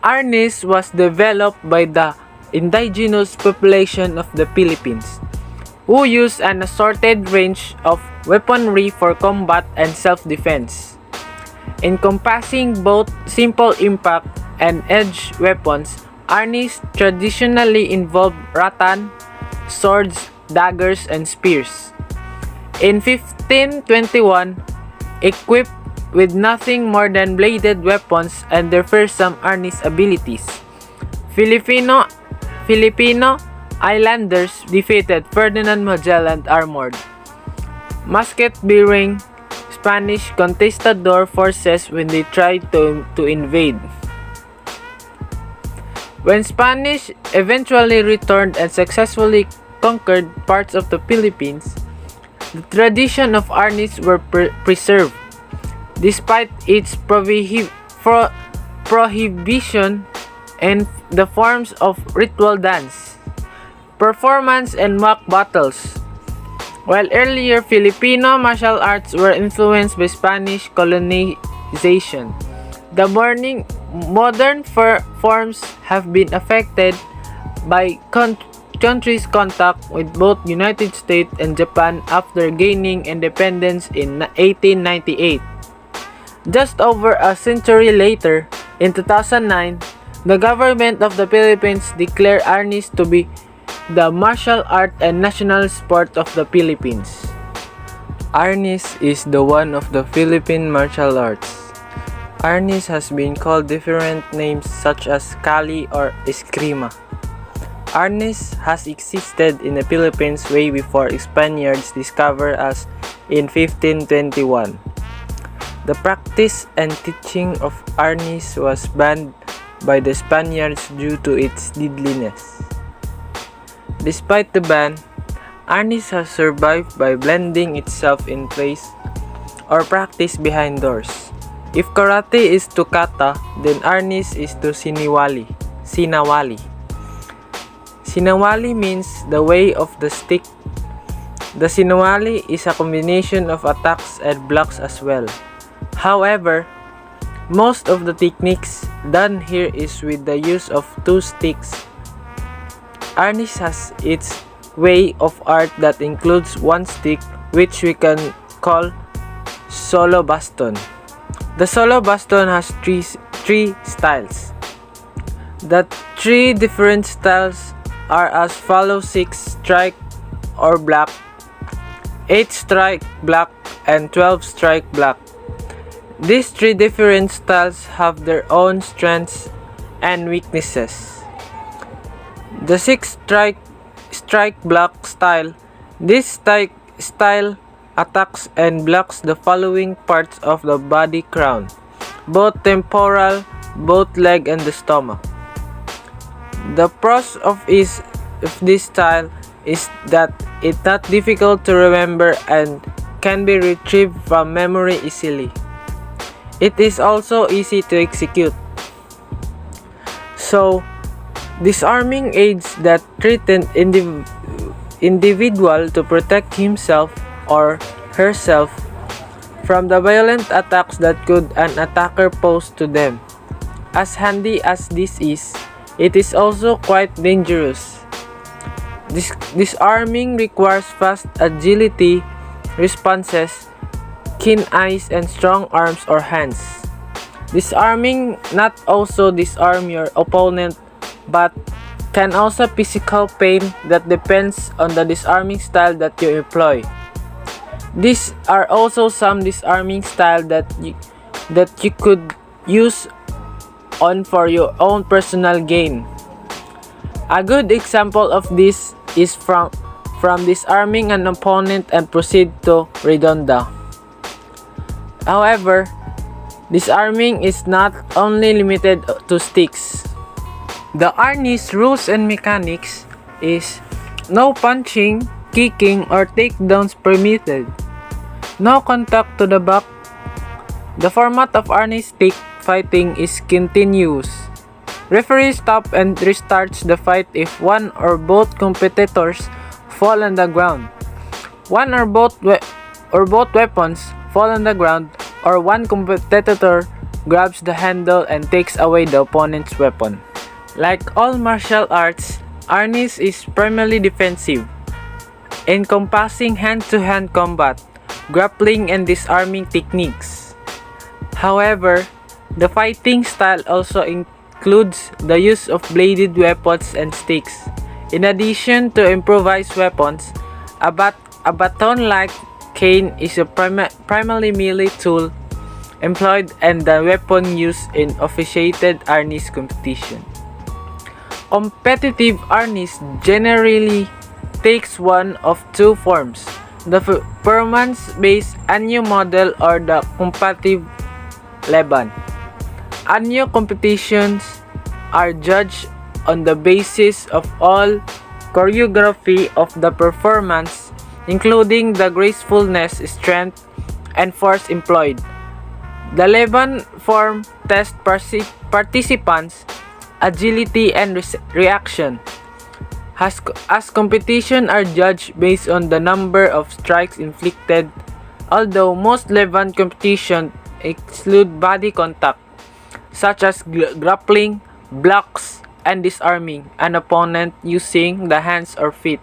Anris was developed by the indigenous population of the Philippines, who used an assorted range of weaponry for combat and self-defense, encompassing both simple impact and edged weapons. Anris traditionally involved rattan, swords, daggers, and spears. In 1521, equipped with nothing more than bladed weapons and their fearsome Anris abilities, Filipino islanders defeated Ferdinand Magellan armored, musket-bearing Spanish conquistador forces when they tried to invade. When Spanish eventually returned and successfully conquered parts of the Philippines, the tradition of Anris were preserved, despite its prohibition and the forms of ritual dance, performance, and mock battles. While earlier Filipino martial arts were influenced by Spanish colonization, the modern forms have been affected by countries' contact with both United States and Japan after gaining independence in 1898. Just over a century later, in 2009, the government of the Philippines declared Anris to be the martial art and national sport of the Philippines. Anris is the one of the Philippine martial arts. Anris has been called different names such as Kali or Eskrima. Anris has existed in the Philippines way before Spaniards discovered us in 1521. The practice and teaching of Anris was banned by the Spaniards due to its deadliness. Despite the ban, Anris has survived by blending itself in place or practice behind doors. If karate is to kata, then Anris is to sinawali. Sinawali means the way of the stick. The sinawali is a combination of attacks and blocks as well. However, most of the techniques done here is with the use of two sticks. Anris has its way of art that includes one stick, which we can call solo baston. The solo baston has three styles. The three different styles are as follows: 6 strike or black, 8 strike black, and 12 strike black. These three different styles have their own strengths and weaknesses. The 6 strike black style. This style attacks and blocks the following parts of the body: crown, both temporal, both leg, and the stomach. The pros of this style is that it's not difficult to remember and can be retrieved from memory easily. It is also easy to execute. So, disarming aids that threaten individual to protect himself or herself from the violent attacks that could an attacker pose to them. As handy as this is, it is also quite dangerous. Disarming requires fast agility, responses, keen eyes, and strong arms or hands. Disarming not also disarm your opponent, but can also physical pain that depends on the disarming style that you employ. These are also some disarming style that you could use on for your own personal gain. A good example of this is from disarming an opponent and proceed to redonda. However, disarming is not only limited to sticks. The Anris rules and mechanics is no punching, kicking, or takedowns permitted. No contact to the back. The format of Anris stick fighting is continuous. Referee stops and restarts the fight if one or both competitors fall on the ground. One or both weapons fall on the ground, or one competitor grabs the handle and takes away the opponent's weapon. Like all martial arts, Anris is primarily defensive, encompassing hand-to-hand combat, grappling, and disarming techniques. However, the fighting style also includes the use of bladed weapons and sticks. In addition to improvised weapons, a baton-like cane is a primarily melee tool employed and the weapon used in officiated Anris competition. Competitive Anris generally takes one of two forms: the performance-based Anyo model or the competitive Leban. Anyo competitions are judged on the basis of all choreography of the performance, including the gracefulness, strength, and force employed. The Leban form tests participants' agility and reaction. As competition are judged based on the number of strikes inflicted, although most Leban competition exclude body contact, such as grappling, blocks, and disarming an opponent using the hands or feet.